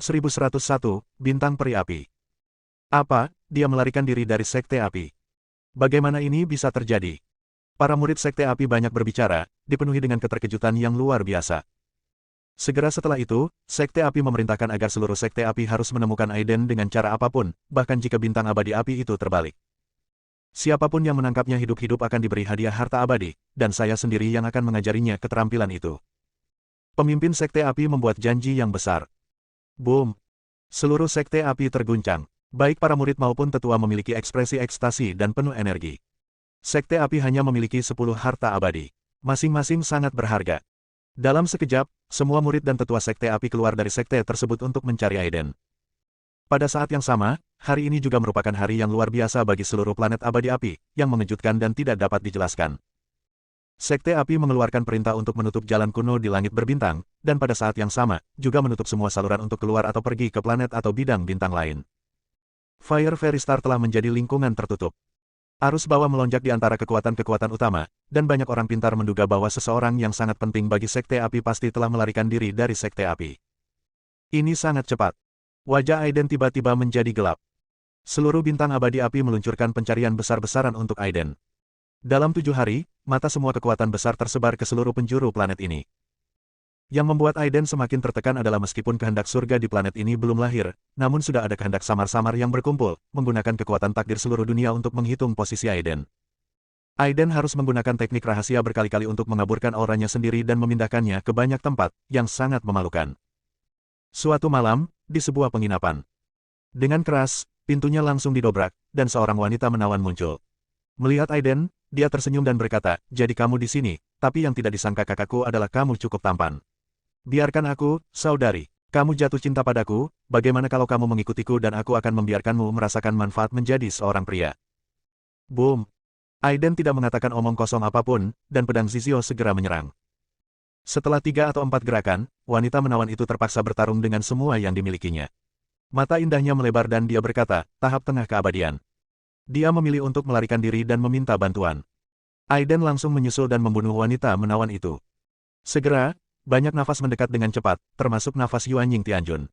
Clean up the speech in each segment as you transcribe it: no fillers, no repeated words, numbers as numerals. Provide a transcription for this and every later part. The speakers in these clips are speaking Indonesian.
1101, Bintang Peri Api. Apa, dia melarikan diri dari Sekte Api? Bagaimana ini bisa terjadi? Para murid Sekte Api banyak berbicara, dipenuhi dengan keterkejutan yang luar biasa. Segera setelah itu, Sekte Api memerintahkan agar seluruh Sekte Api harus menemukan Aiden dengan cara apapun, bahkan jika bintang abadi api itu terbalik. Siapapun yang menangkapnya hidup-hidup akan diberi hadiah harta abadi, dan saya sendiri yang akan mengajarinya keterampilan itu. Pemimpin Sekte Api membuat janji yang besar. Boom! Seluruh Sekte Api terguncang. Baik para murid maupun tetua memiliki ekspresi ekstasi dan penuh energi. Sekte Api hanya memiliki 10 harta abadi. Masing-masing sangat berharga. Dalam sekejap, semua murid dan tetua Sekte Api keluar dari sekte tersebut untuk mencari Aiden. Pada saat yang sama, hari ini juga merupakan hari yang luar biasa bagi seluruh planet abadi api, yang mengejutkan dan tidak dapat dijelaskan. Sekte Api mengeluarkan perintah untuk menutup jalan kuno di langit berbintang, dan pada saat yang sama, juga menutup semua saluran untuk keluar atau pergi ke planet atau bidang bintang lain. Fire Fairy Star telah menjadi lingkungan tertutup. Arus bawah melonjak di antara kekuatan-kekuatan utama, dan banyak orang pintar menduga bahwa seseorang yang sangat penting bagi Sekte Api pasti telah melarikan diri dari Sekte Api. Ini sangat cepat. Wajah Aiden tiba-tiba menjadi gelap. Seluruh bintang abadi api meluncurkan pencarian besar-besaran untuk Aiden. Dalam 7 hari, mata semua kekuatan besar tersebar ke seluruh penjuru planet ini. Yang membuat Aiden semakin tertekan adalah meskipun kehendak surga di planet ini belum lahir, namun sudah ada kehendak samar-samar yang berkumpul, menggunakan kekuatan takdir seluruh dunia untuk menghitung posisi Aiden. Aiden harus menggunakan teknik rahasia berkali-kali untuk mengaburkan auranya sendiri dan memindahkannya ke banyak tempat, yang sangat memalukan. Suatu malam, di sebuah penginapan. Dengan keras, pintunya langsung didobrak, dan seorang wanita menawan muncul. Melihat Aiden, dia tersenyum dan berkata, "Jadi kamu di sini, tapi yang tidak disangka kakakku adalah kamu cukup tampan. Biarkan aku, saudari. Kamu jatuh cinta padaku, bagaimana kalau kamu mengikutiku dan aku akan membiarkanmu merasakan manfaat menjadi seorang pria." Boom! Aiden tidak mengatakan omong kosong apapun, dan pedang Zizio segera menyerang. Setelah 3 atau 4 gerakan, wanita menawan itu terpaksa bertarung dengan semua yang dimilikinya. Mata indahnya melebar dan dia berkata, "Tahap tengah keabadian." Dia memilih untuk melarikan diri dan meminta bantuan. Aiden langsung menyusul dan membunuh wanita menawan itu. Segera, banyak nafas mendekat dengan cepat, termasuk nafas Yuanying Tianjun.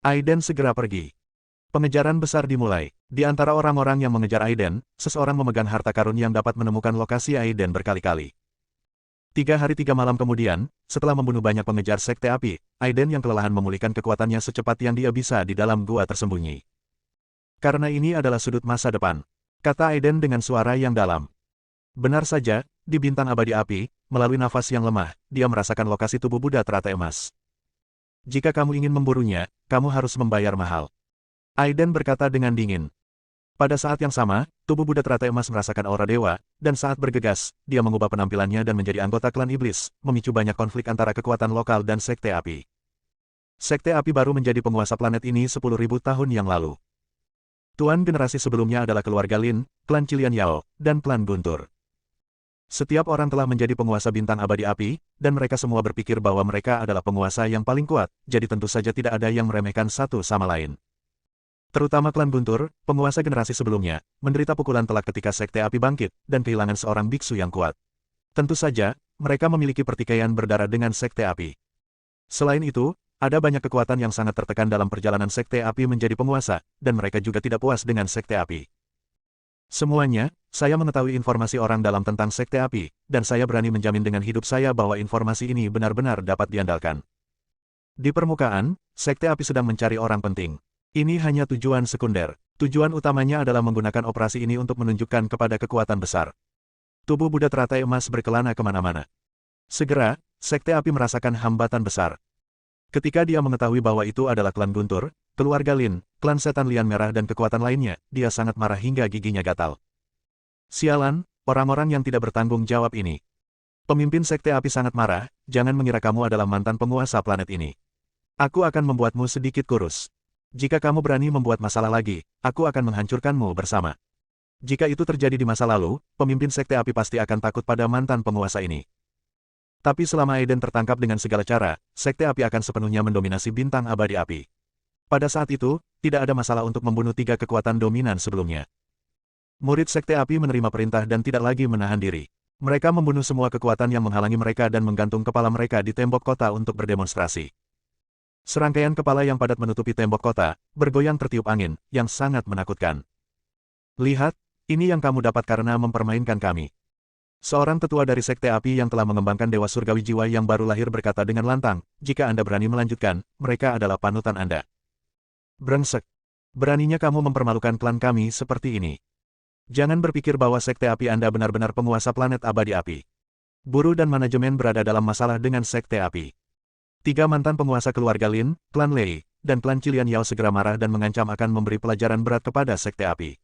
Aiden segera pergi. Pengejaran besar dimulai. Di antara orang-orang yang mengejar Aiden, seseorang memegang harta karun yang dapat menemukan lokasi Aiden berkali-kali. 3 hari 3 malam kemudian, setelah membunuh banyak pengejar Sekte Api, Aiden yang kelelahan memulihkan kekuatannya secepat yang dia bisa di dalam gua tersembunyi. "Karena ini adalah sudut masa depan," kata Aiden dengan suara yang dalam. Benar saja, di bintang abadi api, melalui nafas yang lemah, dia merasakan lokasi tubuh Buddha teratai emas. "Jika kamu ingin memburunya, kamu harus membayar mahal," Aiden berkata dengan dingin. Pada saat yang sama, tubuh Buddha teratai emas merasakan aura dewa, dan saat bergegas, dia mengubah penampilannya dan menjadi anggota klan iblis, memicu banyak konflik antara kekuatan lokal dan Sekte Api. Sekte Api baru menjadi penguasa planet ini 10.000 tahun yang lalu. Tuan generasi sebelumnya adalah keluarga Lin, klan Cilian Yao, dan klan Guntur. Setiap orang telah menjadi penguasa bintang abadi api, dan mereka semua berpikir bahwa mereka adalah penguasa yang paling kuat, jadi tentu saja tidak ada yang meremehkan satu sama lain. Terutama klan Guntur, penguasa generasi sebelumnya, menderita pukulan telak ketika Sekte Api bangkit, dan kehilangan seorang biksu yang kuat. Tentu saja, mereka memiliki pertikaian berdarah dengan Sekte Api. Selain itu, ada banyak kekuatan yang sangat tertekan dalam perjalanan Sekte Api menjadi penguasa, dan mereka juga tidak puas dengan Sekte Api. Semuanya, saya mengetahui informasi orang dalam tentang Sekte Api, dan saya berani menjamin dengan hidup saya bahwa informasi ini benar-benar dapat diandalkan. Di permukaan, Sekte Api sedang mencari orang penting. Ini hanya tujuan sekunder. Tujuan utamanya adalah menggunakan operasi ini untuk menunjukkan kepada kekuatan besar. Tubuh Buddha teratai emas berkelana kemana-mana. Segera, Sekte Api merasakan hambatan besar. Ketika dia mengetahui bahwa itu adalah klan Guntur, keluarga Lin, klan setan lian merah dan kekuatan lainnya, dia sangat marah hingga giginya gatal. Sialan, orang-orang yang tidak bertanggung jawab ini. Pemimpin Sekte Api sangat marah, jangan mengira kamu adalah mantan penguasa planet ini. Aku akan membuatmu sedikit kurus. Jika kamu berani membuat masalah lagi, aku akan menghancurkanmu bersama. Jika itu terjadi di masa lalu, pemimpin Sekte Api pasti akan takut pada mantan penguasa ini. Tapi selama Aiden tertangkap dengan segala cara, Sekte Api akan sepenuhnya mendominasi bintang abadi api. Pada saat itu, tidak ada masalah untuk membunuh 3 kekuatan dominan sebelumnya. Murid Sekte Api menerima perintah dan tidak lagi menahan diri. Mereka membunuh semua kekuatan yang menghalangi mereka dan menggantung kepala mereka di tembok kota untuk berdemonstrasi. Serangkaian kepala yang padat menutupi tembok kota, bergoyang tertiup angin, yang sangat menakutkan. Lihat, ini yang kamu dapat karena mempermainkan kami. Seorang tetua dari Sekte Api yang telah mengembangkan Dewa Surgawi Jiwa yang baru lahir berkata dengan lantang, jika Anda berani melanjutkan, mereka adalah panutan Anda. Brengsek. Beraninya kamu mempermalukan klan kami seperti ini. Jangan berpikir bahwa Sekte Api Anda benar-benar penguasa planet abadi api. Buruh dan manajemen berada dalam masalah dengan Sekte Api. 3 mantan penguasa keluarga Lin, klan Lei, dan klan Qilian Yao segera marah dan mengancam akan memberi pelajaran berat kepada Sekte Api.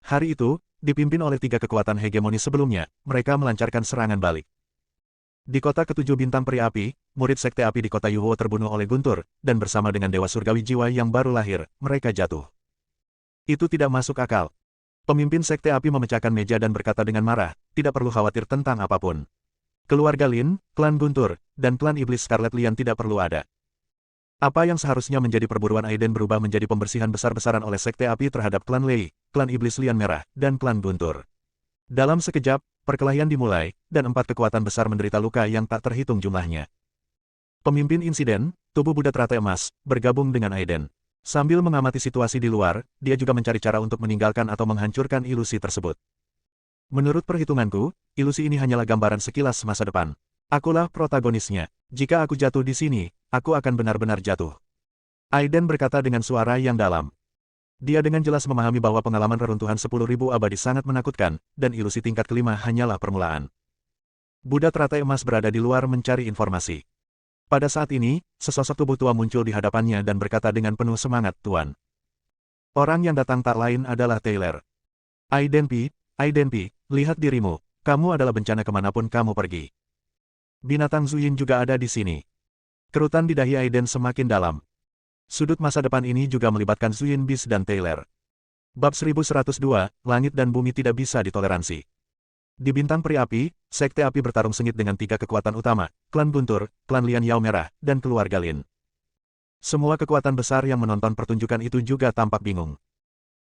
Hari itu, dipimpin oleh 3 kekuatan hegemoni sebelumnya, mereka melancarkan serangan balik. Di kota ketujuh bintang peri api, murid Sekte Api di kota Yuhuo terbunuh oleh Guntur, dan bersama dengan Dewa Surgawi Jiwa yang baru lahir, mereka jatuh. Itu tidak masuk akal. Pemimpin Sekte Api memecahkan meja dan berkata dengan marah, tidak perlu khawatir tentang apapun. Keluarga Lin, klan Guntur, dan klan Iblis Scarlet Lian tidak perlu ada. Apa yang seharusnya menjadi perburuan Aiden berubah menjadi pembersihan besar-besaran oleh Sekte Api terhadap klan Lei, klan Iblis Lian Merah, dan klan Guntur. Dalam sekejap, perkelahian dimulai, dan 4 kekuatan besar menderita luka yang tak terhitung jumlahnya. Pemimpin insiden, tubuh Buddha teratai emas, bergabung dengan Aiden. Sambil mengamati situasi di luar, dia juga mencari cara untuk meninggalkan atau menghancurkan ilusi tersebut. Menurut perhitunganku, ilusi ini hanyalah gambaran sekilas masa depan. Akulah protagonisnya. Jika aku jatuh di sini, aku akan benar-benar jatuh. Aiden berkata dengan suara yang dalam. Dia dengan jelas memahami bahwa pengalaman reruntuhan 10.000 abadi sangat menakutkan, dan ilusi tingkat kelima hanyalah permulaan. Buddha teratai emas berada di luar mencari informasi. Pada saat ini, sesosok tubuh tua muncul di hadapannya dan berkata dengan penuh semangat, Tuan. Orang yang datang tak lain adalah Taylor. Aiden Pi, lihat dirimu, kamu adalah bencana kemanapun kamu pergi. Binatang Zuyin juga ada di sini. Kerutan di dahi Aiden semakin dalam. Sudut masa depan ini juga melibatkan Zuyin Beast dan Taylor. Bab 1102, Langit dan Bumi tidak bisa ditoleransi. Di bintang peri api, Sekte Api bertarung sengit dengan 3 kekuatan utama, klan Guntur, klan Lian Yao Merah, dan keluarga Lin. Semua kekuatan besar yang menonton pertunjukan itu juga tampak bingung.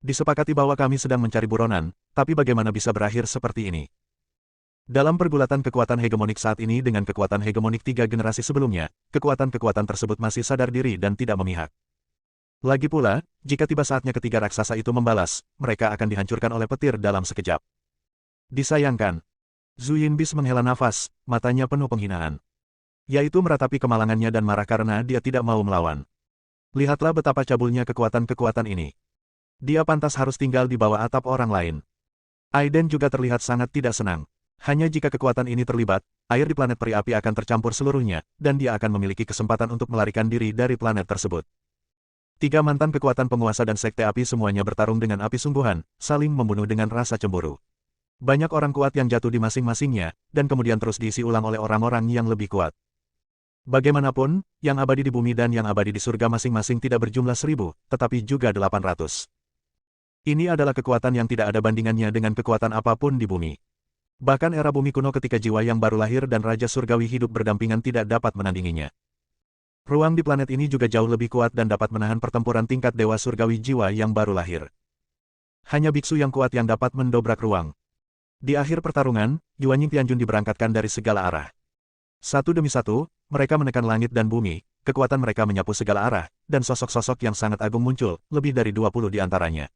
Disepakati bahwa kami sedang mencari buronan, tapi bagaimana bisa berakhir seperti ini? Dalam pergulatan kekuatan hegemonik saat ini dengan kekuatan hegemonik 3 generasi sebelumnya, kekuatan-kekuatan tersebut masih sadar diri dan tidak memihak. Lagi pula, jika tiba saatnya ketiga raksasa itu membalas, mereka akan dihancurkan oleh petir dalam sekejap. Disayangkan. Zuyin Beast menghela nafas, matanya penuh penghinaan. Yaitu meratapi kemalangannya dan marah karena dia tidak mau melawan. Lihatlah betapa cabulnya kekuatan-kekuatan ini. Dia pantas harus tinggal di bawah atap orang lain. Aiden juga terlihat sangat tidak senang. Hanya jika kekuatan ini terlibat, air di planet peri api akan tercampur seluruhnya, dan dia akan memiliki kesempatan untuk melarikan diri dari planet tersebut. 3 mantan kekuatan penguasa dan Sekte Api semuanya bertarung dengan api sungguhan, saling membunuh dengan rasa cemburu. Banyak orang kuat yang jatuh di masing-masingnya, dan kemudian terus diisi ulang oleh orang-orang yang lebih kuat. Bagaimanapun, yang abadi di bumi dan yang abadi di surga masing-masing tidak berjumlah 1000, tetapi juga 800. Ini adalah kekuatan yang tidak ada bandingannya dengan kekuatan apapun di bumi. Bahkan era bumi kuno ketika jiwa yang baru lahir dan Raja Surgawi hidup berdampingan tidak dapat menandinginya. Ruang di planet ini juga jauh lebih kuat dan dapat menahan pertempuran tingkat Dewa Surgawi jiwa yang baru lahir. Hanya biksu yang kuat yang dapat mendobrak ruang. Di akhir pertarungan, Yuanying Tianjun diberangkatkan dari segala arah. Satu demi satu, mereka menekan langit dan bumi, kekuatan mereka menyapu segala arah, dan sosok-sosok yang sangat agung muncul, lebih dari 20 di antaranya.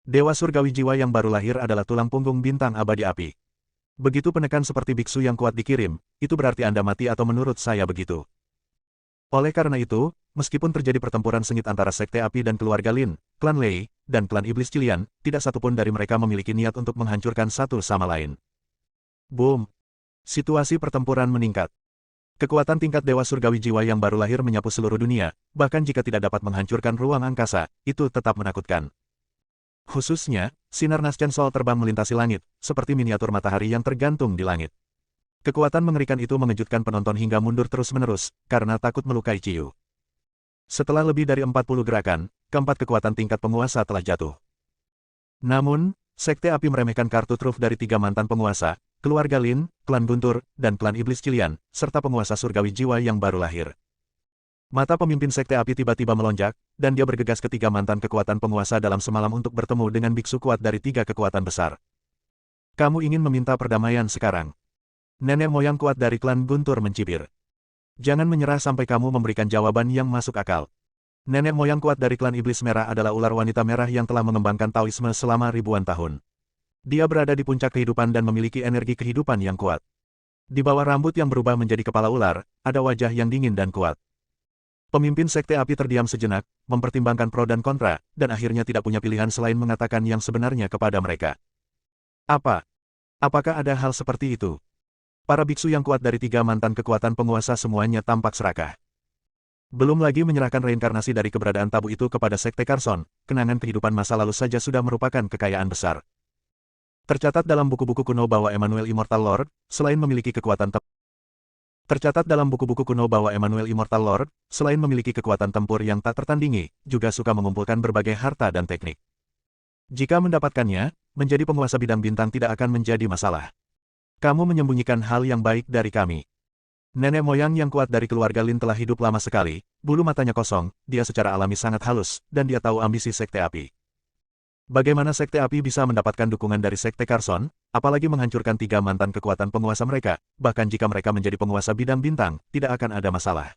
Dewa Surgawi jiwa yang baru lahir adalah tulang punggung bintang abadi api. Begitu penekan seperti biksu yang kuat dikirim, itu berarti Anda mati atau menurut saya begitu. Oleh karena itu, meskipun terjadi pertempuran sengit antara Sekte Api dan keluarga Lin, klan Lei, dan klan Iblis Qilian, tidak satupun dari mereka memiliki niat untuk menghancurkan satu sama lain. Boom! Situasi pertempuran meningkat. Kekuatan tingkat Dewa Surgawi jiwa yang baru lahir menyapu seluruh dunia, bahkan jika tidak dapat menghancurkan ruang angkasa, itu tetap menakutkan. Khususnya, sinar Naschen Sol terbang melintasi langit, seperti miniatur matahari yang tergantung di langit. Kekuatan mengerikan itu mengejutkan penonton hingga mundur terus-menerus, karena takut melukai Ciyu. Setelah lebih dari 40 gerakan, keempat kekuatan tingkat penguasa telah jatuh. Namun, Sekte Api meremehkan kartu truf dari 3 mantan penguasa, keluarga Lin, klan Guntur, dan klan Iblis Qilian, serta penguasa surgawi jiwa yang baru lahir. Mata pemimpin Sekte Api tiba-tiba melonjak, dan dia bergegas ke 3 mantan kekuatan penguasa dalam semalam untuk bertemu dengan biksu kuat dari 3 kekuatan besar. Kamu ingin meminta perdamaian sekarang? Nenek moyang kuat dari klan Guntur mencibir. Jangan menyerah sampai kamu memberikan jawaban yang masuk akal. Nenek moyang kuat dari klan Iblis Merah adalah ular wanita merah yang telah mengembangkan Taoisme selama ribuan tahun. Dia berada di puncak kehidupan dan memiliki energi kehidupan yang kuat. Di bawah rambut yang berubah menjadi kepala ular, ada wajah yang dingin dan kuat. Pemimpin Sekte Api terdiam sejenak, mempertimbangkan pro dan kontra, dan akhirnya tidak punya pilihan selain mengatakan yang sebenarnya kepada mereka. Apa? Apakah ada hal seperti itu? Para biksu yang kuat dari 3 mantan kekuatan penguasa semuanya tampak serakah. Belum lagi menyerahkan reinkarnasi dari keberadaan tabu itu kepada Sekte Carson, kenangan kehidupan masa lalu saja sudah merupakan kekayaan besar. Tercatat dalam buku-buku kuno bahwa Emmanuel Immortal Lord, selain memiliki kekuatan tempur yang tak tertandingi, juga suka mengumpulkan berbagai harta dan teknik. Jika mendapatkannya, menjadi penguasa bidang bintang tidak akan menjadi masalah. Kamu menyembunyikan hal yang baik dari kami. Nenek moyang yang kuat dari keluarga Lin telah hidup lama sekali, bulu matanya kosong, dia secara alami sangat halus, dan dia tahu ambisi Sekte Api. Bagaimana Sekte Api bisa mendapatkan dukungan dari Sekte Carson, apalagi menghancurkan 3 mantan kekuatan penguasa mereka, bahkan jika mereka menjadi penguasa bidang bintang, tidak akan ada masalah.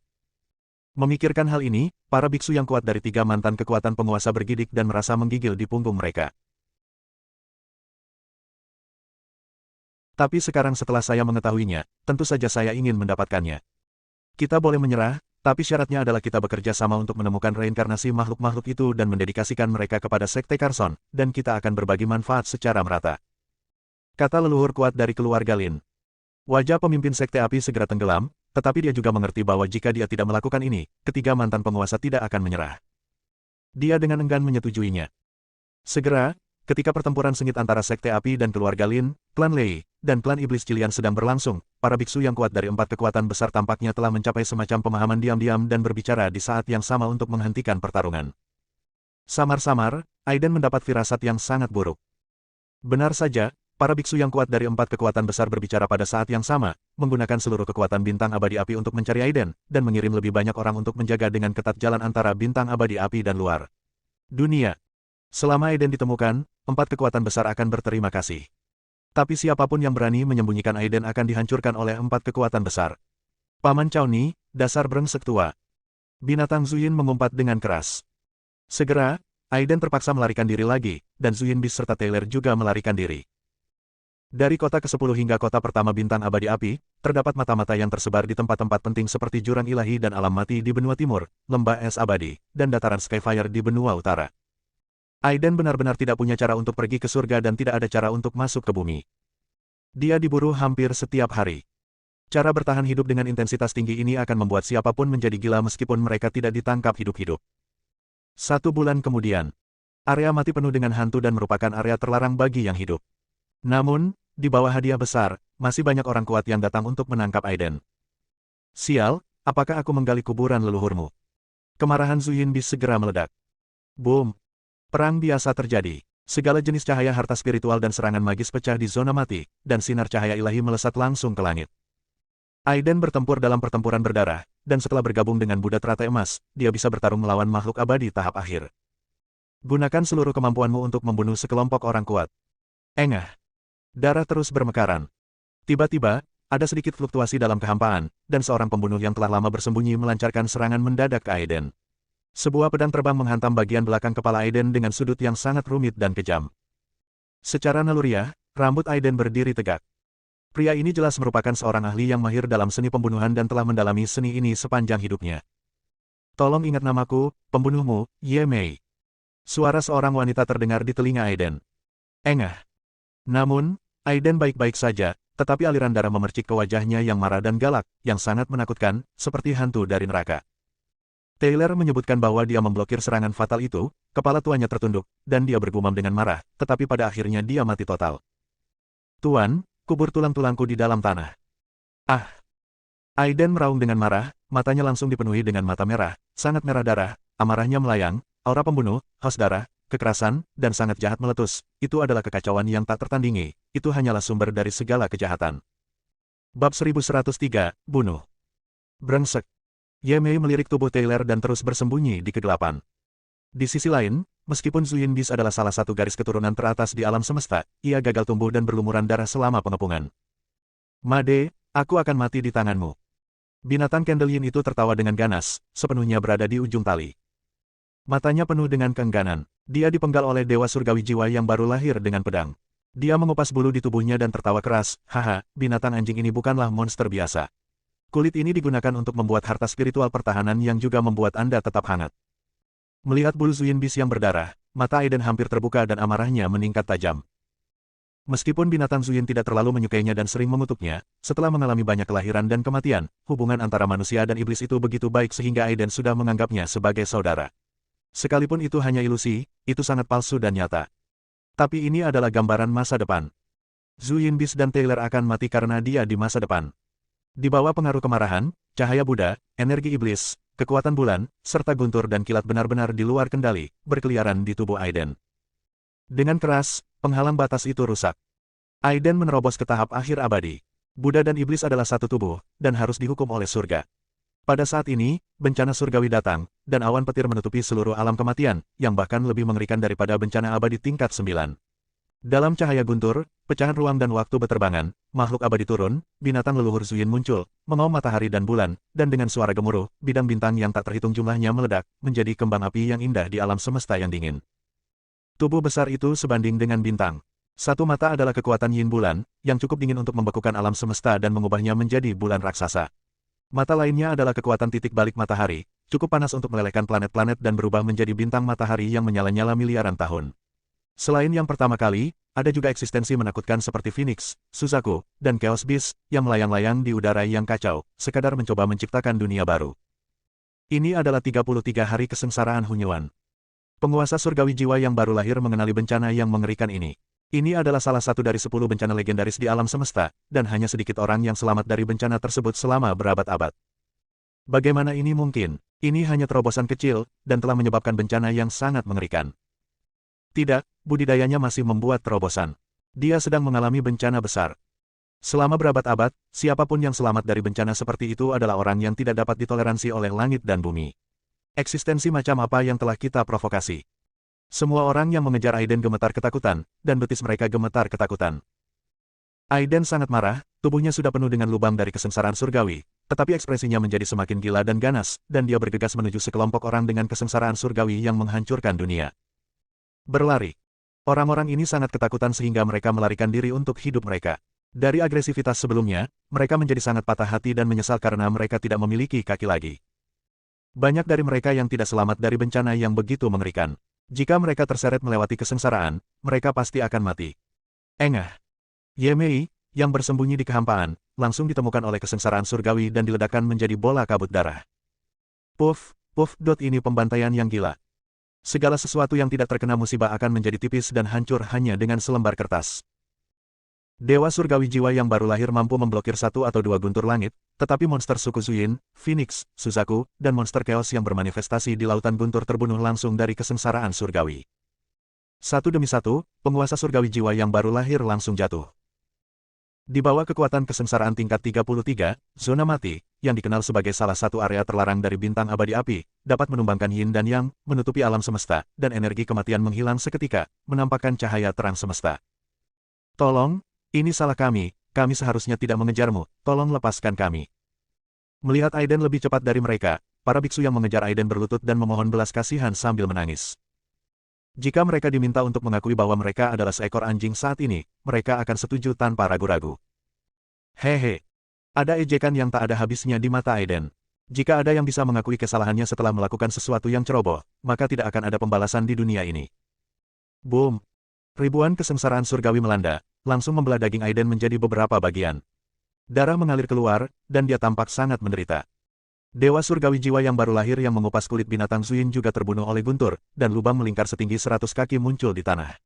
Memikirkan hal ini, para biksu yang kuat dari 3 mantan kekuatan penguasa bergidik dan merasa menggigil di punggung mereka. Tapi sekarang setelah saya mengetahuinya, tentu saja saya ingin mendapatkannya. Kita boleh menyerah, tapi syaratnya adalah kita bekerja sama untuk menemukan reinkarnasi makhluk-makhluk itu dan mendedikasikan mereka kepada Sekte Carson, dan kita akan berbagi manfaat secara merata. Kata leluhur kuat dari keluarga Lin. Wajah pemimpin Sekte Api segera tenggelam, tetapi dia juga mengerti bahwa jika dia tidak melakukan ini, ketiga mantan penguasa tidak akan menyerah. Dia dengan enggan menyetujuinya. Segera, ketika pertempuran sengit antara Sekte Api dan keluarga Lin, klan Lei, dan klan Iblis Cilian sedang berlangsung, para biksu yang kuat dari 4 kekuatan besar tampaknya telah mencapai semacam pemahaman diam-diam dan berbicara di saat yang sama untuk menghentikan pertarungan. Samar-samar, Aiden mendapat firasat yang sangat buruk. Benar saja, para biksu yang kuat dari 4 kekuatan besar berbicara pada saat yang sama, menggunakan seluruh kekuatan bintang abadi api untuk mencari Aiden, dan mengirim lebih banyak orang untuk menjaga dengan ketat jalan antara bintang abadi api dan luar dunia. Selama Aiden ditemukan, 4 kekuatan besar akan berterima kasih. Tapi siapapun yang berani menyembunyikan Aiden akan dihancurkan oleh 4 kekuatan besar. Paman Cao Ni, dasar brengsek tua. Binatang Zuyin mengumpat dengan keras. Segera, Aiden terpaksa melarikan diri lagi, dan Zuyin Bis serta Taylor juga melarikan diri. Dari kota ke-10 hingga kota pertama bintang abadi api, terdapat mata-mata yang tersebar di tempat-tempat penting seperti jurang ilahi dan alam mati di benua timur, lembah es abadi, dan dataran Skyfire di benua utara. Aiden benar-benar tidak punya cara untuk pergi ke surga dan tidak ada cara untuk masuk ke bumi. Dia diburu hampir setiap hari. Cara bertahan hidup dengan intensitas tinggi ini akan membuat siapapun menjadi gila meskipun mereka tidak ditangkap hidup-hidup. 1 bulan kemudian, area mati penuh dengan hantu dan merupakan area terlarang bagi yang hidup. Namun, di bawah hadiah besar, masih banyak orang kuat yang datang untuk menangkap Aiden. Sial, apakah aku menggali kuburan leluhurmu? Kemarahan Zuyin Bis segera meledak. Boom! Perang biasa terjadi. Segala jenis cahaya harta spiritual dan serangan magis pecah di zona mati, dan sinar cahaya ilahi melesat langsung ke langit. Aiden bertempur dalam pertempuran berdarah, dan setelah bergabung dengan Buddha teratai emas, dia bisa bertarung melawan makhluk abadi tahap akhir. Gunakan seluruh kemampuanmu untuk membunuh sekelompok orang kuat. Engah. Darah terus bermekaran. Tiba-tiba, ada sedikit fluktuasi dalam kehampaan, dan seorang pembunuh yang telah lama bersembunyi melancarkan serangan mendadak ke Aiden. Sebuah pedang terbang menghantam bagian belakang kepala Aiden dengan sudut yang sangat rumit dan kejam. Secara naluriah, rambut Aiden berdiri tegak. Pria ini jelas merupakan seorang ahli yang mahir dalam seni pembunuhan dan telah mendalami seni ini sepanjang hidupnya. Tolong ingat namaku, pembunuhmu, Ye Mei. Suara seorang wanita terdengar di telinga Aiden. Engah. Namun, Aiden baik-baik saja, tetapi aliran darah memercik ke wajahnya yang marah dan galak, yang sangat menakutkan, seperti hantu dari neraka. Taylor menyebutkan bahwa dia memblokir serangan fatal itu, kepala tuannya tertunduk, dan dia bergumam dengan marah, tetapi pada akhirnya dia mati total. Tuan, kubur tulang-tulangku di dalam tanah. Ah! Aiden meraung dengan marah, matanya langsung dipenuhi dengan mata merah, sangat merah darah, amarahnya melayang, aura pembunuh, haus darah, kekerasan, dan sangat jahat meletus. Itu adalah kekacauan yang tak tertandingi, itu hanyalah sumber dari segala kejahatan. Bab 1103, Bunuh. Brengsek. Ye Mei melirik tubuh Taylor dan terus bersembunyi di kegelapan. Di sisi lain, meskipun Zuyin Bis adalah salah satu garis keturunan teratas di alam semesta, ia gagal tumbuh dan berlumuran darah selama pengepungan. Made, aku akan mati di tanganmu. Binatang Candle Yin itu tertawa dengan ganas, sepenuhnya berada di ujung tali. Matanya penuh dengan keengganan. Dia dipenggal oleh Dewa Surgawi Jiwa yang baru lahir dengan pedang. Dia mengupas bulu di tubuhnya dan tertawa keras, haha, binatang anjing ini bukanlah monster biasa. Kulit ini digunakan untuk membuat harta spiritual pertahanan yang juga membuat Anda tetap hangat. Melihat bulu Zuyin Bis yang berdarah, mata Aiden hampir terbuka dan amarahnya meningkat tajam. Meskipun binatang Zuyin tidak terlalu menyukainya dan sering mengutuknya, setelah mengalami banyak kelahiran dan kematian, hubungan antara manusia dan iblis itu begitu baik sehingga Aiden sudah menganggapnya sebagai saudara. Sekalipun itu hanya ilusi, itu sangat palsu dan nyata. Tapi ini adalah gambaran masa depan. Zuyin Bis dan Taylor akan mati karena dia di masa depan. Di bawah pengaruh kemarahan, cahaya Buddha, energi iblis, kekuatan bulan, serta guntur dan kilat benar-benar di luar kendali, berkeliaran di tubuh Aiden. Dengan keras, penghalang batas itu rusak. Aiden menerobos ke tahap akhir abadi. Buddha dan iblis adalah satu tubuh, dan harus dihukum oleh surga. Pada saat ini, bencana surgawi datang, dan awan petir menutupi seluruh alam kematian, yang bahkan lebih mengerikan daripada bencana abadi tingkat 9. Dalam cahaya guntur, pecahan ruang dan waktu beterbangan, makhluk abadi turun, binatang leluhur Zuyin muncul, mengaum matahari dan bulan, dan dengan suara gemuruh, bidang bintang yang tak terhitung jumlahnya meledak, menjadi kembang api yang indah di alam semesta yang dingin. Tubuh besar itu sebanding dengan bintang. Satu mata adalah kekuatan yin bulan, yang cukup dingin untuk membekukan alam semesta dan mengubahnya menjadi bulan raksasa. Mata lainnya adalah kekuatan titik balik matahari, cukup panas untuk melelehkan planet-planet dan berubah menjadi bintang matahari yang menyala-nyala miliaran tahun. Selain yang pertama kali, ada juga eksistensi menakutkan seperti Phoenix, Suzaku, dan Chaos Beast, yang melayang-layang di udara yang kacau, sekadar mencoba menciptakan dunia baru. Ini adalah 33 hari kesengsaraan Hunyuan. Penguasa surgawi jiwa yang baru lahir mengenali bencana yang mengerikan ini. Ini adalah salah satu dari 10 bencana legendaris di alam semesta, dan hanya sedikit orang yang selamat dari bencana tersebut selama berabad-abad. Bagaimana ini mungkin? Ini hanya terobosan kecil, dan telah menyebabkan bencana yang sangat mengerikan. Tidak, budidayanya masih membuat terobosan. Dia sedang mengalami bencana besar. Selama berabad-abad, siapapun yang selamat dari bencana seperti itu adalah orang yang tidak dapat ditoleransi oleh langit dan bumi. Eksistensi macam apa yang telah kita provokasi? Semua orang yang mengejar Aiden gemetar ketakutan, dan betis mereka gemetar ketakutan. Aiden sangat marah, tubuhnya sudah penuh dengan lubang dari kesengsaraan surgawi, tetapi ekspresinya menjadi semakin gila dan ganas, dan dia bergegas menuju sekelompok orang dengan kesengsaraan surgawi yang menghancurkan dunia. Berlari. Orang-orang ini sangat ketakutan sehingga mereka melarikan diri untuk hidup mereka. Dari agresivitas sebelumnya, mereka menjadi sangat patah hati dan menyesal karena mereka tidak memiliki kaki lagi. Banyak dari mereka yang tidak selamat dari bencana yang begitu mengerikan. Jika mereka terseret melewati kesengsaraan, mereka pasti akan mati. Engah. Ye Mei, yang bersembunyi di kehampaan, langsung ditemukan oleh kesengsaraan surgawi dan diledakkan menjadi bola kabut darah. Puff, puff. Ini pembantaian yang gila. Segala sesuatu yang tidak terkena musibah akan menjadi tipis dan hancur hanya dengan selembar kertas. Dewa surgawi jiwa yang baru lahir mampu memblokir satu atau dua guntur langit, tetapi monster suku Zuyin, Phoenix, Suzaku, dan monster Chaos yang bermanifestasi di lautan guntur terbunuh langsung dari kesengsaraan surgawi. Satu demi satu, penguasa surgawi jiwa yang baru lahir langsung jatuh. Di bawah kekuatan kesengsaraan tingkat 33, zona mati, yang dikenal sebagai salah satu area terlarang dari bintang abadi api, dapat menumbangkan yin dan yang, menutupi alam semesta, dan energi kematian menghilang seketika, menampakkan cahaya terang semesta. Tolong, ini salah kami seharusnya tidak mengejarmu, tolong lepaskan kami. Melihat Aiden lebih cepat dari mereka, para biksu yang mengejar Aiden berlutut dan memohon belas kasihan sambil menangis. Jika mereka diminta untuk mengakui bahwa mereka adalah seekor anjing saat ini, mereka akan setuju tanpa ragu-ragu. Hehe. Ada ejekan yang tak ada habisnya di mata Aiden. Jika ada yang bisa mengakui kesalahannya setelah melakukan sesuatu yang ceroboh, maka tidak akan ada pembalasan di dunia ini. Boom. Ribuan kesengsaraan surgawi melanda, langsung membelah daging Aiden menjadi beberapa bagian. Darah mengalir keluar, dan dia tampak sangat menderita. Dewa surgawi jiwa yang baru lahir yang mengupas kulit binatang Zuyin juga terbunuh oleh guntur, dan lubang melingkar setinggi 100 kaki muncul di tanah.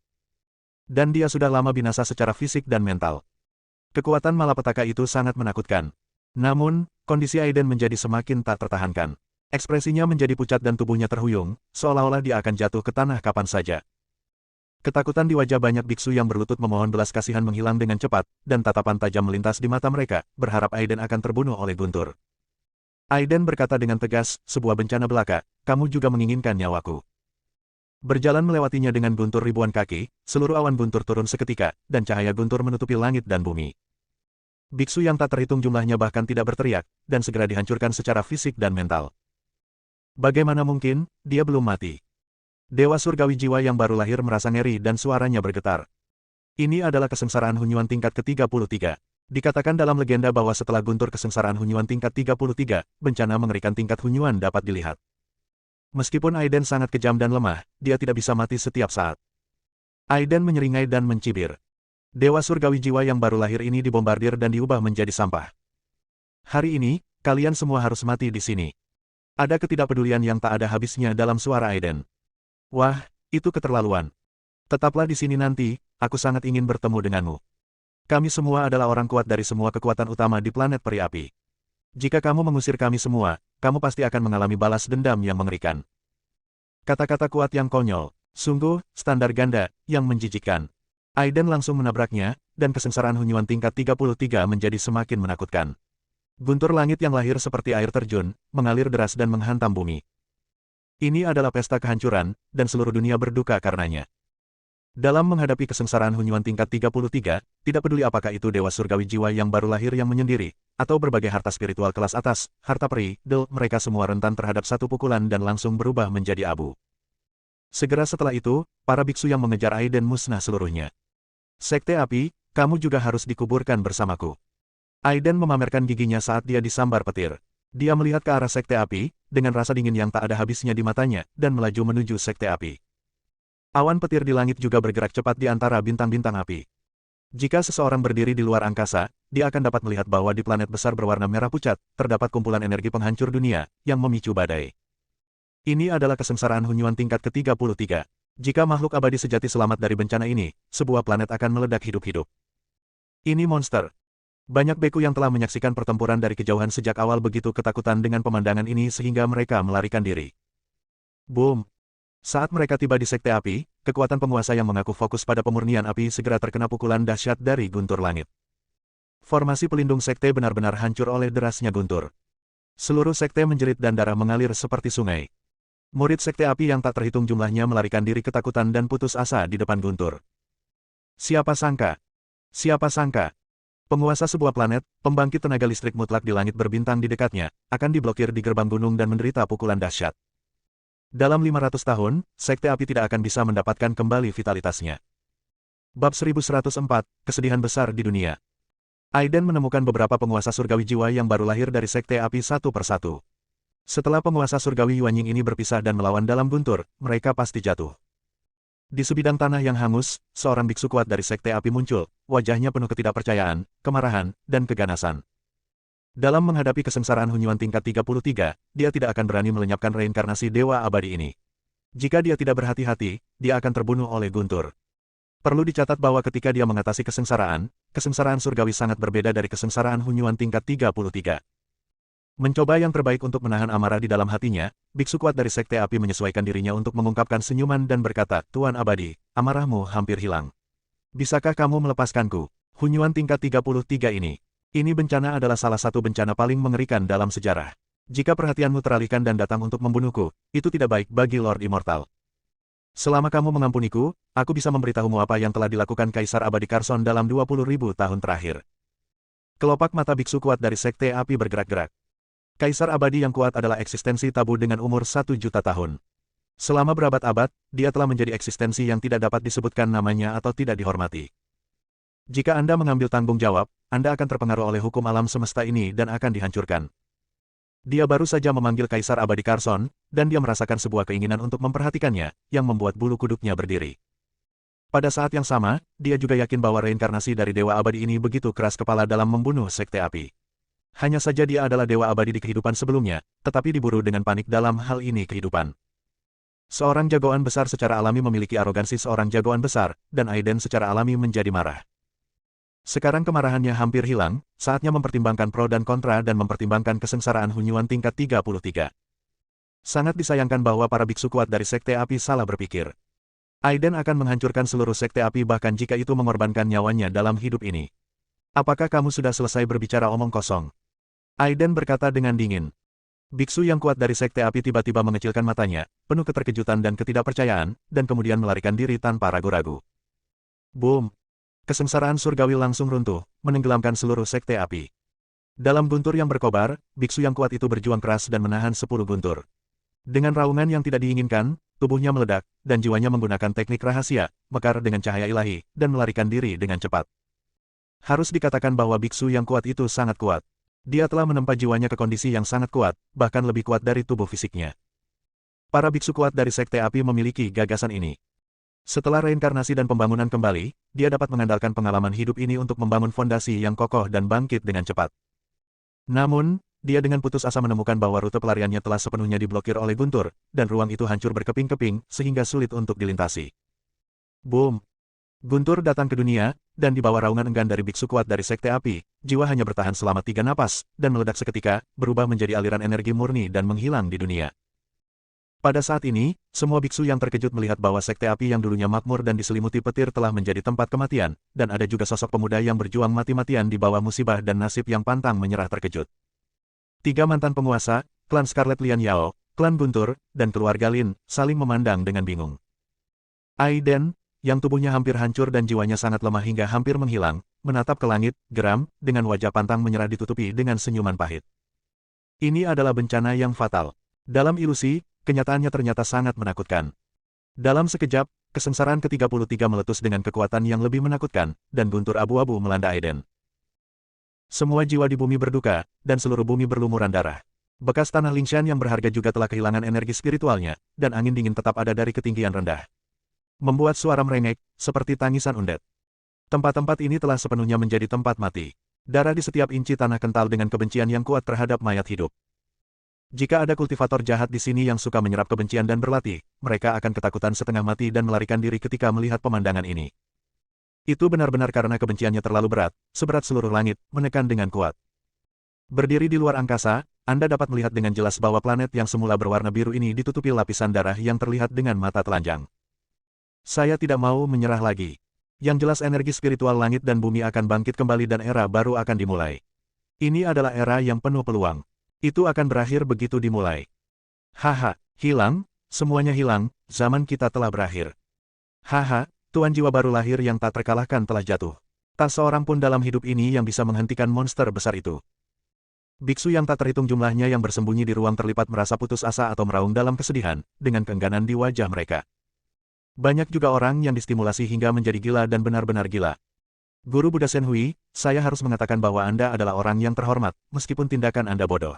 Dan dia sudah lama binasa secara fisik dan mental. Kekuatan malapetaka itu sangat menakutkan. Namun, kondisi Aiden menjadi semakin tak tertahankan. Ekspresinya menjadi pucat dan tubuhnya terhuyung, seolah-olah dia akan jatuh ke tanah kapan saja. Ketakutan di wajah banyak biksu yang berlutut memohon belas kasihan menghilang dengan cepat, dan tatapan tajam melintas di mata mereka, berharap Aiden akan terbunuh oleh guntur. Aiden berkata dengan tegas, sebuah bencana belaka, kamu juga menginginkan nyawaku. Berjalan melewatinya dengan guntur ribuan kaki, seluruh awan guntur turun seketika, dan cahaya guntur menutupi langit dan bumi. Biksu yang tak terhitung jumlahnya bahkan tidak berteriak, dan segera dihancurkan secara fisik dan mental. Bagaimana mungkin, dia belum mati. Dewa surgawi jiwa yang baru lahir merasa ngeri dan suaranya bergetar. Ini adalah kesengsaraan Hunyuan tingkat ke-33. Dikatakan dalam legenda bahwa setelah guntur kesengsaraan Hunyuan tingkat 33, bencana mengerikan tingkat Hunyuan dapat dilihat. Meskipun Aiden sangat kejam dan lemah, dia tidak bisa mati setiap saat. Aiden menyeringai dan mencibir. Dewa surgawi jiwa yang baru lahir ini dibombardir dan diubah menjadi sampah. Hari ini, kalian semua harus mati di sini. Ada ketidakpedulian yang tak ada habisnya dalam suara Aiden. Wah, itu keterlaluan. Tetaplah di sini nanti, aku sangat ingin bertemu denganmu. Kami semua adalah orang kuat dari semua kekuatan utama di planet peri api. Jika kamu mengusir kami semua, kamu pasti akan mengalami balas dendam yang mengerikan. Kata-kata kuat yang konyol, sungguh, standar ganda, yang menjijikkan. Aiden langsung menabraknya, dan kesengsaraan Hunyuan tingkat 33 menjadi semakin menakutkan. Guntur langit yang lahir seperti air terjun, mengalir deras dan menghantam bumi. Ini adalah pesta kehancuran, dan seluruh dunia berduka karenanya. Dalam menghadapi kesengsaraan Hunyuan tingkat 33, tidak peduli apakah itu dewa surgawi jiwa yang baru lahir yang menyendiri, atau berbagai harta spiritual kelas atas, harta peri, mereka semua rentan terhadap satu pukulan dan langsung berubah menjadi abu. Segera setelah itu, para biksu yang mengejar Aiden musnah seluruhnya. Sekte api, kamu juga harus dikuburkan bersamaku. Aiden memamerkan giginya saat dia disambar petir. Dia melihat ke arah sekte api, dengan rasa dingin yang tak ada habisnya di matanya, dan melaju menuju sekte api. Awan petir di langit juga bergerak cepat di antara bintang-bintang api. Jika seseorang berdiri di luar angkasa, dia akan dapat melihat bahwa di planet besar berwarna merah pucat, terdapat kumpulan energi penghancur dunia, yang memicu badai. Ini adalah kesengsaraan Hunyuan tingkat ke-33. Jika makhluk abadi sejati selamat dari bencana ini, sebuah planet akan meledak hidup-hidup. Ini monster. Banyak beku yang telah menyaksikan pertempuran dari kejauhan sejak awal begitu ketakutan dengan pemandangan ini sehingga mereka melarikan diri. Boom! Saat mereka tiba di sekte api, kekuatan penguasa yang mengaku fokus pada pemurnian api segera terkena pukulan dahsyat dari guntur langit. Formasi pelindung sekte benar-benar hancur oleh derasnya guntur. Seluruh sekte menjerit dan darah mengalir seperti sungai. Murid sekte api yang tak terhitung jumlahnya melarikan diri ketakutan dan putus asa di depan guntur. Siapa sangka? Siapa sangka? Penguasa sebuah planet, pembangkit tenaga listrik mutlak di langit berbintang di dekatnya, akan diblokir di gerbang gunung dan menderita pukulan dahsyat. Dalam 500 tahun, sekte api tidak akan bisa mendapatkan kembali vitalitasnya. Bab 1104, Kesedihan Besar di Dunia. Aiden menemukan beberapa penguasa surgawi jiwa yang baru lahir dari sekte api satu persatu. Setelah penguasa surgawi Yuanying ini berpisah dan melawan dalam guntur, mereka pasti jatuh. Di sebidang tanah yang hangus, seorang biksu kuat dari sekte api muncul, wajahnya penuh ketidakpercayaan, kemarahan, dan keganasan. Dalam menghadapi kesengsaraan Hunyuan tingkat 33, dia tidak akan berani melenyapkan reinkarnasi dewa abadi ini. Jika dia tidak berhati-hati, dia akan terbunuh oleh guntur. Perlu dicatat bahwa ketika dia mengatasi kesengsaraan surgawi sangat berbeda dari kesengsaraan Hunyuan tingkat 33. Mencoba yang terbaik untuk menahan amarah di dalam hatinya, biksu kuat dari sekte api menyesuaikan dirinya untuk mengungkapkan senyuman dan berkata, Tuan Abadi, amarahmu hampir hilang. Bisakah kamu melepaskanku? Hunyuan tingkat 33 ini. Ini bencana adalah salah satu bencana paling mengerikan dalam sejarah. Jika perhatianmu teralihkan dan datang untuk membunuhku, itu tidak baik bagi Lord Immortal. Selama kamu mengampuniku, aku bisa memberitahumu apa yang telah dilakukan Kaisar Abadi Carson dalam 20.000 tahun terakhir. Kelopak mata biksu kuat dari sekte api bergerak-gerak. Kaisar abadi yang kuat adalah eksistensi tabu dengan umur 1 juta tahun. Selama berabad-abad, dia telah menjadi eksistensi yang tidak dapat disebutkan namanya atau tidak dihormati. Jika Anda mengambil tanggung jawab, Anda akan terpengaruh oleh hukum alam semesta ini dan akan dihancurkan. Dia baru saja memanggil Kaisar Abadi Carson, dan dia merasakan sebuah keinginan untuk memperhatikannya, yang membuat bulu kuduknya berdiri. Pada saat yang sama, dia juga yakin bahwa reinkarnasi dari Dewa Abadi ini begitu keras kepala dalam membunuh sekte api. Hanya saja dia adalah Dewa Abadi di kehidupan sebelumnya, tetapi diburu dengan panik dalam hal ini kehidupan. Seorang jagoan besar secara alami memiliki arogansi seorang jagoan besar, dan Aiden secara alami menjadi marah. Sekarang kemarahannya hampir hilang, saatnya mempertimbangkan pro dan kontra dan mempertimbangkan kesengsaraan Hunyuan tingkat 33. Sangat disayangkan bahwa para biksu kuat dari sekte api salah berpikir. Aiden akan menghancurkan seluruh sekte api bahkan jika itu mengorbankan nyawanya dalam hidup ini. Apakah kamu sudah selesai berbicara omong kosong? Aiden berkata dengan dingin. Biksu yang kuat dari sekte api tiba-tiba mengecilkan matanya, penuh keterkejutan dan ketidakpercayaan, dan kemudian melarikan diri tanpa ragu-ragu. Boom! Kesengsaraan surgawi langsung runtuh, menenggelamkan seluruh sekte api. Dalam guntur yang berkobar, biksu yang kuat itu berjuang keras dan menahan 10 guntur. Dengan raungan yang tidak diinginkan, tubuhnya meledak, dan jiwanya menggunakan teknik rahasia, mekar dengan cahaya ilahi, dan melarikan diri dengan cepat. Harus dikatakan bahwa biksu yang kuat itu sangat kuat. Dia telah menempa jiwanya ke kondisi yang sangat kuat, bahkan lebih kuat dari tubuh fisiknya. Para biksu kuat dari Sekte Api memiliki gagasan ini. Setelah reinkarnasi dan pembangunan kembali, dia dapat mengandalkan pengalaman hidup ini untuk membangun fondasi yang kokoh dan bangkit dengan cepat. Namun, dia dengan putus asa menemukan bahwa rute pelariannya telah sepenuhnya diblokir oleh guntur, dan ruang itu hancur berkeping-keping, sehingga sulit untuk dilintasi. Boom! Guntur datang ke dunia, dan di bawah raungan enggan dari biksu kuat dari Sekte Api, jiwa hanya bertahan selama 3 napas, dan meledak seketika, berubah menjadi aliran energi murni dan menghilang di dunia. Pada saat ini, semua biksu yang terkejut melihat bahwa Sekte Api yang dulunya makmur dan diselimuti petir telah menjadi tempat kematian, dan ada juga sosok pemuda yang berjuang mati-matian di bawah musibah dan nasib yang pantang menyerah terkejut. 3 mantan penguasa, klan Scarlet Lian Yao, klan Guntur, dan keluarga Lin, saling memandang dengan bingung. Aiden, yang tubuhnya hampir hancur dan jiwanya sangat lemah hingga hampir menghilang, menatap ke langit, geram, dengan wajah pantang menyerah ditutupi dengan senyuman pahit. Ini adalah bencana yang fatal. Dalam ilusi, kenyataannya ternyata sangat menakutkan. Dalam sekejap, kesengsaraan ke-33 meletus dengan kekuatan yang lebih menakutkan, dan guntur abu-abu melanda Aiden. Semua jiwa di bumi berduka, dan seluruh bumi berlumuran darah. Bekas tanah Lingshan yang berharga juga telah kehilangan energi spiritualnya, dan angin dingin tetap ada dari ketinggian rendah. Membuat suara merengek, seperti tangisan undet. Tempat-tempat ini telah sepenuhnya menjadi tempat mati. Darah di setiap inci tanah kental dengan kebencian yang kuat terhadap mayat hidup. Jika ada kultivator jahat di sini yang suka menyerap kebencian dan berlatih, mereka akan ketakutan setengah mati dan melarikan diri ketika melihat pemandangan ini. Itu benar-benar karena kebenciannya terlalu berat, seberat seluruh langit, menekan dengan kuat. Berdiri di luar angkasa, Anda dapat melihat dengan jelas bahwa planet yang semula berwarna biru ini ditutupi lapisan darah yang terlihat dengan mata telanjang. Saya tidak mau menyerah lagi. Yang jelas energi spiritual langit dan bumi akan bangkit kembali dan era baru akan dimulai. Ini adalah era yang penuh peluang. Itu akan berakhir begitu dimulai. Haha, hilang, semuanya hilang, zaman kita telah berakhir. Haha, tuan jiwa baru lahir yang tak terkalahkan telah jatuh. Tak seorang pun dalam hidup ini yang bisa menghentikan monster besar itu. Biksu yang tak terhitung jumlahnya yang bersembunyi di ruang terlipat merasa putus asa atau meraung dalam kesedihan, dengan keengganan di wajah mereka. Banyak juga orang yang distimulasi hingga menjadi gila dan benar-benar gila. Guru Buddha Senhui, saya harus mengatakan bahwa Anda adalah orang yang terhormat, meskipun tindakan Anda bodoh.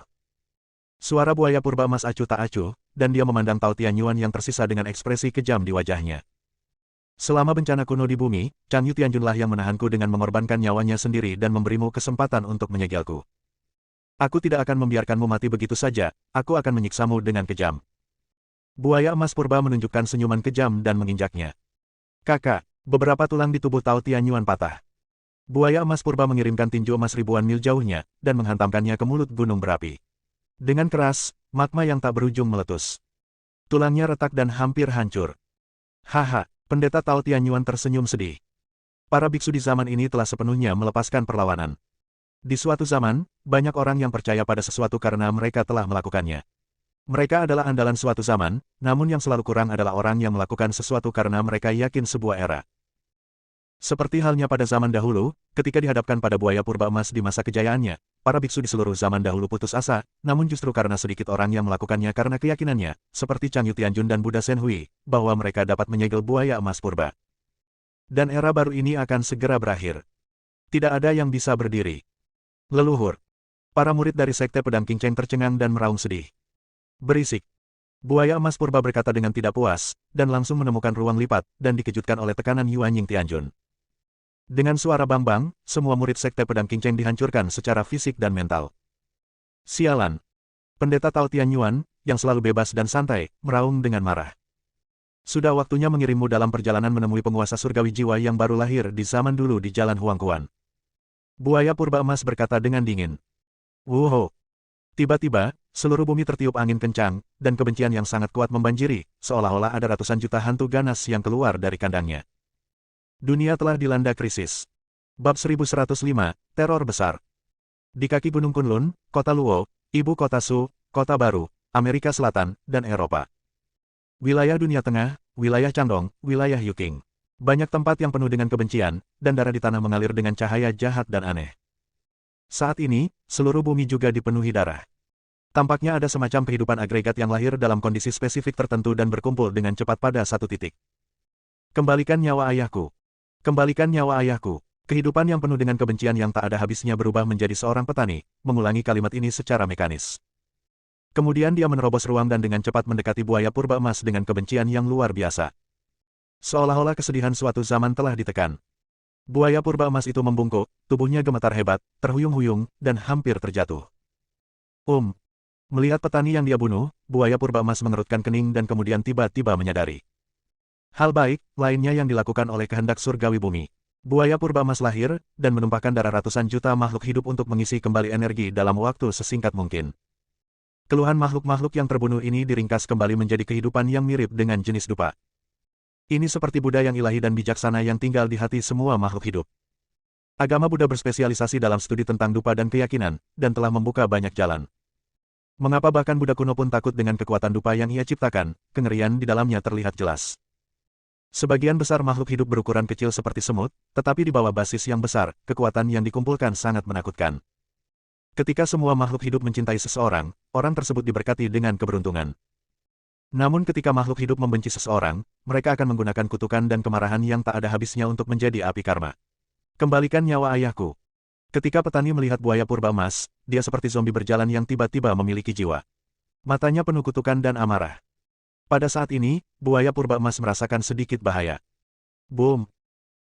Suara buaya purba emas acuh tak acuh, dan dia memandang Tao Tianyuan yang tersisa dengan ekspresi kejam di wajahnya. Selama bencana kuno di bumi, Chang Yu Tianjunlah yang menahanku dengan mengorbankan nyawanya sendiri dan memberimu kesempatan untuk menyegelku. Aku tidak akan membiarkanmu mati begitu saja, aku akan menyiksamu dengan kejam. Buaya emas purba menunjukkan senyuman kejam dan menginjaknya. Kakak, beberapa tulang di tubuh Tao Tianyuan patah. Buaya emas purba mengirimkan tinju emas ribuan mil jauhnya, dan menghantamkannya ke mulut gunung berapi. Dengan keras, magma yang tak berujung meletus. Tulangnya retak dan hampir hancur. Haha, pendeta Tao Tianyuan tersenyum sedih. Para biksu di zaman ini telah sepenuhnya melepaskan perlawanan. Di suatu zaman, banyak orang yang percaya pada sesuatu karena mereka telah melakukannya. Mereka adalah andalan suatu zaman, namun yang selalu kurang adalah orang yang melakukan sesuatu karena mereka yakin sebuah era. Seperti halnya pada zaman dahulu, ketika dihadapkan pada buaya purba emas di masa kejayaannya, para biksu di seluruh zaman dahulu putus asa, namun justru karena sedikit orang yang melakukannya karena keyakinannya, seperti Chang Yu Tianjun dan Buddha Senhui, bahwa mereka dapat menyegel buaya emas purba. Dan era baru ini akan segera berakhir. Tidak ada yang bisa berdiri. Leluhur. Para murid dari Sekte Pedang King Cheng tercengang dan meraung sedih. Berisik. Buaya emas purba berkata dengan tidak puas, dan langsung menemukan ruang lipat, dan dikejutkan oleh tekanan Yuan Ying Tianjun. Dengan suara bang-bang, semua murid Sekte Pedang King Cheng dihancurkan secara fisik dan mental. Sialan. Pendeta Tao Tianyuan, yang selalu bebas dan santai, meraung dengan marah. Sudah waktunya mengirimmu dalam perjalanan menemui penguasa surgawi jiwa yang baru lahir di zaman dulu di Jalan Huangkuan. Buaya purba emas berkata dengan dingin. Wuho. Tiba-tiba, seluruh bumi tertiup angin kencang, dan kebencian yang sangat kuat membanjiri, seolah-olah ada ratusan juta hantu ganas yang keluar dari kandangnya. Dunia telah dilanda krisis. Bab 1105, Teror Besar. Di kaki Gunung Kunlun, Kota Luo, Ibu Kota Su, Kota Baru, Amerika Selatan, dan Eropa. Wilayah Dunia Tengah, Wilayah Cangdong, Wilayah Yuking. Banyak tempat yang penuh dengan kebencian, dan darah di tanah mengalir dengan cahaya jahat dan aneh. Saat ini, seluruh bumi juga dipenuhi darah. Tampaknya ada semacam kehidupan agregat yang lahir dalam kondisi spesifik tertentu dan berkumpul dengan cepat pada satu titik. Kembalikan nyawa ayahku. Kembalikan nyawa ayahku. Kehidupan yang penuh dengan kebencian yang tak ada habisnya berubah menjadi seorang petani, mengulangi kalimat ini secara mekanis. Kemudian dia menerobos ruang dan dengan cepat mendekati buaya purba emas dengan kebencian yang luar biasa. Seolah-olah kesedihan suatu zaman telah ditekan. Buaya purba emas itu membungkuk, tubuhnya gemetar hebat, terhuyung-huyung, dan hampir terjatuh. Melihat petani yang dia bunuh, buaya purba emas mengerutkan kening dan kemudian tiba-tiba menyadari. Hal baik lainnya yang dilakukan oleh kehendak surgawi bumi. Buaya purba emas lahir, dan menumpahkan darah ratusan juta makhluk hidup untuk mengisi kembali energi dalam waktu sesingkat mungkin. Keluhan makhluk-makhluk yang terbunuh ini diringkas kembali menjadi kehidupan yang mirip dengan jenis dupa. Ini seperti Buddha yang ilahi dan bijaksana yang tinggal di hati semua makhluk hidup. Agama Buddha berspesialisasi dalam studi tentang dupa dan keyakinan, dan telah membuka banyak jalan. Mengapa bahkan Buddha kuno pun takut dengan kekuatan dupa yang ia ciptakan, kengerian di dalamnya terlihat jelas. Sebagian besar makhluk hidup berukuran kecil seperti semut, tetapi di bawah basis yang besar, kekuatan yang dikumpulkan sangat menakutkan. Ketika semua makhluk hidup mencintai seseorang, orang tersebut diberkati dengan keberuntungan. Namun ketika makhluk hidup membenci seseorang, mereka akan menggunakan kutukan dan kemarahan yang tak ada habisnya untuk menjadi api karma. Kembalikan nyawa ayahku. Ketika petani melihat buaya purba emas, dia seperti zombie berjalan yang tiba-tiba memiliki jiwa. Matanya penuh kutukan dan amarah. Pada saat ini, buaya purba emas merasakan sedikit bahaya. Boom!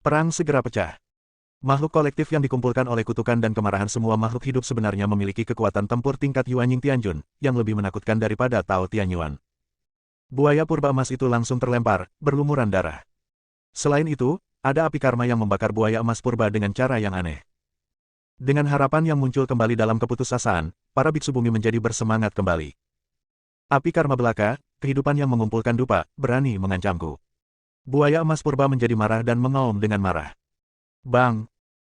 Perang segera pecah. Makhluk kolektif yang dikumpulkan oleh kutukan dan kemarahan semua makhluk hidup sebenarnya memiliki kekuatan tempur tingkat Yuanying Tianjun, yang lebih menakutkan daripada Tao Tianyuan. Buaya purba emas itu langsung terlempar, berlumuran darah. Selain itu, ada api karma yang membakar buaya emas purba dengan cara yang aneh. Dengan harapan yang muncul kembali dalam keputusasaan, para biksu bumi menjadi bersemangat kembali. Api karma belaka, kehidupan yang mengumpulkan dupa, berani mengancamku. Buaya emas purba menjadi marah dan mengaum dengan marah. Bang!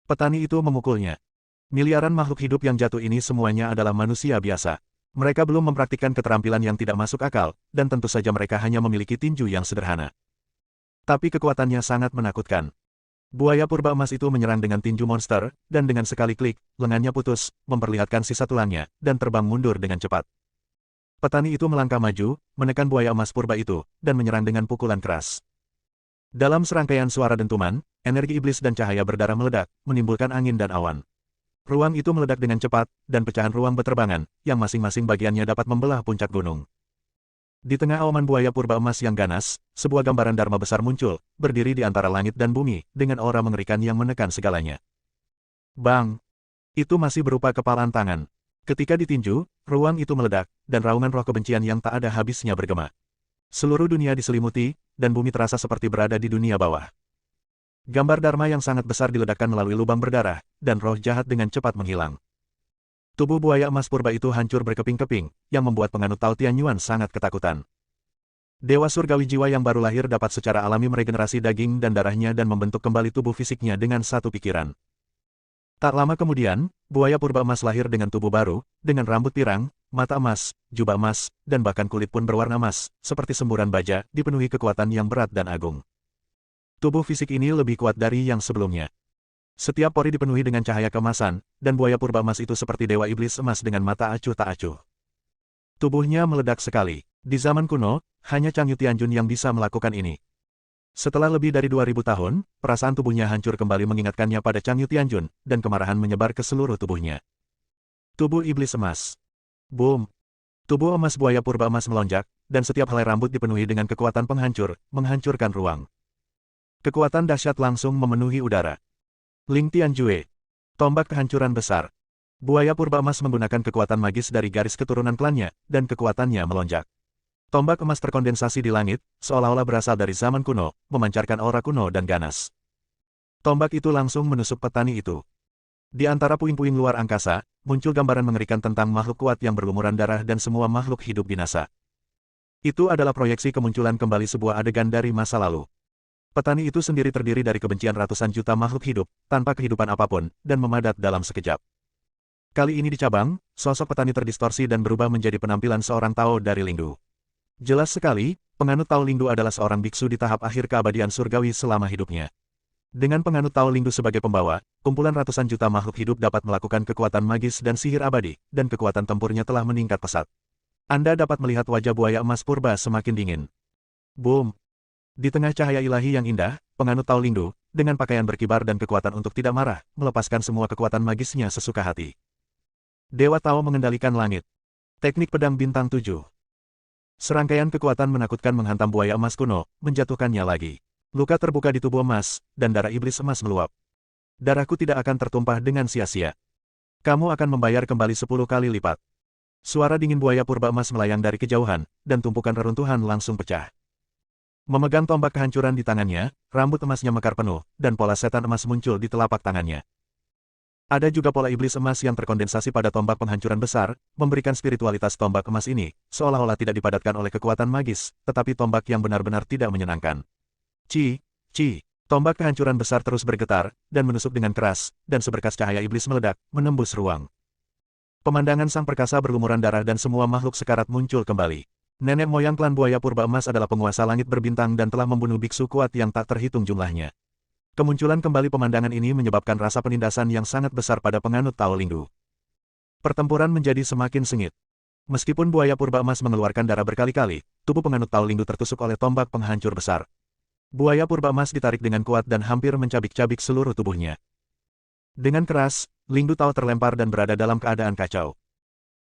Petani itu memukulnya. Miliaran makhluk hidup yang jatuh ini semuanya adalah manusia biasa. Mereka belum mempraktikkan keterampilan yang tidak masuk akal, dan tentu saja mereka hanya memiliki tinju yang sederhana. Tapi kekuatannya sangat menakutkan. Buaya purba emas itu menyerang dengan tinju monster, dan dengan sekali klik, lengannya putus, memperlihatkan sisa tulangnya, dan terbang mundur dengan cepat. Petani itu melangkah maju, menekan buaya emas purba itu, dan menyerang dengan pukulan keras. Dalam serangkaian suara dentuman, energi iblis dan cahaya berdarah meledak, menimbulkan angin dan awan. Ruang itu meledak dengan cepat, dan pecahan ruang beterbangan, yang masing-masing bagiannya dapat membelah puncak gunung. Di tengah awan buaya purba emas yang ganas, sebuah gambaran dharma besar muncul, berdiri di antara langit dan bumi, dengan aura mengerikan yang menekan segalanya. Bang! Itu masih berupa kepalan tangan. Ketika ditinju, ruang itu meledak, dan raungan roh kebencian yang tak ada habisnya bergema. Seluruh dunia diselimuti, dan bumi terasa seperti berada di dunia bawah. Gambar dharma yang sangat besar diledakkan melalui lubang berdarah, dan roh jahat dengan cepat menghilang. Tubuh buaya emas purba itu hancur berkeping-keping, yang membuat penganut Tao Tianyuan sangat ketakutan. Dewa surgawi jiwa yang baru lahir dapat secara alami meregenerasi daging dan darahnya dan membentuk kembali tubuh fisiknya dengan satu pikiran. Tak lama kemudian, buaya purba emas lahir dengan tubuh baru, dengan rambut pirang, mata emas, jubah emas, dan bahkan kulit pun berwarna emas, seperti semburan baja, dipenuhi kekuatan yang berat dan agung. Tubuh fisik ini lebih kuat dari yang sebelumnya. Setiap pori dipenuhi dengan cahaya keemasan, dan buaya purba emas itu seperti dewa iblis emas dengan mata acuh tak acuh. Tubuhnya meledak sekali. Di zaman kuno, hanya Changyu Tianjun yang bisa melakukan ini. Setelah lebih dari 2000 tahun, perasaan tubuhnya hancur kembali mengingatkannya pada Changyu Tianjun, dan kemarahan menyebar ke seluruh tubuhnya. Tubuh iblis emas. Boom! Tubuh emas buaya purba emas melonjak, dan setiap helai rambut dipenuhi dengan kekuatan penghancur, menghancurkan ruang. Kekuatan dahsyat langsung memenuhi udara. Ling Tianjue. Tombak kehancuran besar. Buaya purba emas menggunakan kekuatan magis dari garis keturunan klannya, dan kekuatannya melonjak. Tombak emas terkondensasi di langit, seolah-olah berasal dari zaman kuno, memancarkan aura kuno dan ganas. Tombak itu langsung menusuk petani itu. Di antara puing-puing luar angkasa, muncul gambaran mengerikan tentang makhluk kuat yang berlumuran darah dan semua makhluk hidup binasa. Itu adalah proyeksi kemunculan kembali sebuah adegan dari masa lalu. Petani itu sendiri terdiri dari kebencian ratusan juta makhluk hidup, tanpa kehidupan apapun, dan memadat dalam sekejap. Kali ini di cabang, sosok petani terdistorsi dan berubah menjadi penampilan seorang Tao dari Lingdu. Jelas sekali, penganut Tao Lingdu adalah seorang biksu di tahap akhir keabadian surgawi selama hidupnya. Dengan penganut Tao Lingdu sebagai pembawa, kumpulan ratusan juta makhluk hidup dapat melakukan kekuatan magis dan sihir abadi, dan kekuatan tempurnya telah meningkat pesat. Anda dapat melihat wajah buaya emas purba semakin dingin. Boom! Di tengah cahaya ilahi yang indah, penganut Tao Lingdu, dengan pakaian berkibar dan kekuatan untuk tidak marah, melepaskan semua kekuatan magisnya sesuka hati. Dewa Tao mengendalikan langit. Teknik pedang bintang 7. Serangkaian kekuatan menakutkan menghantam buaya emas kuno, menjatuhkannya lagi. Luka terbuka di tubuh emas, dan darah iblis emas meluap. Darahku tidak akan tertumpah dengan sia-sia. Kamu akan membayar kembali 10 kali lipat. Suara dingin buaya purba emas melayang dari kejauhan, dan tumpukan reruntuhan langsung pecah. Memegang tombak kehancuran di tangannya, rambut emasnya mekar penuh, dan pola setan emas muncul di telapak tangannya. Ada juga pola iblis emas yang terkondensasi pada tombak penghancuran besar, memberikan spiritualitas tombak emas ini, seolah-olah tidak dipadatkan oleh kekuatan magis, tetapi tombak yang benar-benar tidak menyenangkan. Ci. Tombak kehancuran besar terus bergetar, dan menusuk dengan keras, dan seberkas cahaya iblis meledak, menembus ruang. Pemandangan sang perkasa berlumuran darah dan semua makhluk sekarat muncul kembali. Nenek moyang klan buaya purba emas adalah penguasa langit berbintang dan telah membunuh biksu kuat yang tak terhitung jumlahnya. Kemunculan kembali pemandangan ini menyebabkan rasa penindasan yang sangat besar pada penganut Tao Lingdu. Pertempuran menjadi semakin sengit. Meskipun buaya purba emas mengeluarkan darah berkali-kali, tubuh penganut Tao Lingdu tertusuk oleh tombak penghancur besar. Buaya purba emas ditarik dengan kuat dan hampir mencabik-cabik seluruh tubuhnya. Dengan keras, Lingdu Tao terlempar dan berada dalam keadaan kacau.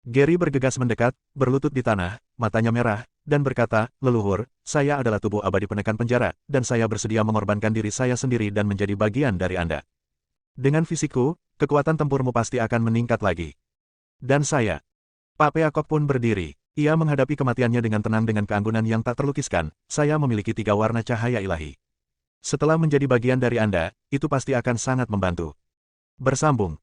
Gary bergegas mendekat, berlutut di tanah, matanya merah, dan berkata, "Leluhur, saya adalah tubuh abadi penekan penjara, dan saya bersedia mengorbankan diri saya sendiri dan menjadi bagian dari Anda. Dengan fisikku, kekuatan tempurmu pasti akan meningkat lagi. Dan saya." Pak Peacock pun berdiri. Ia menghadapi kematiannya dengan tenang dengan keanggunan yang tak terlukiskan. "Saya memiliki 3 warna cahaya ilahi. Setelah menjadi bagian dari Anda, itu pasti akan sangat membantu." Bersambung.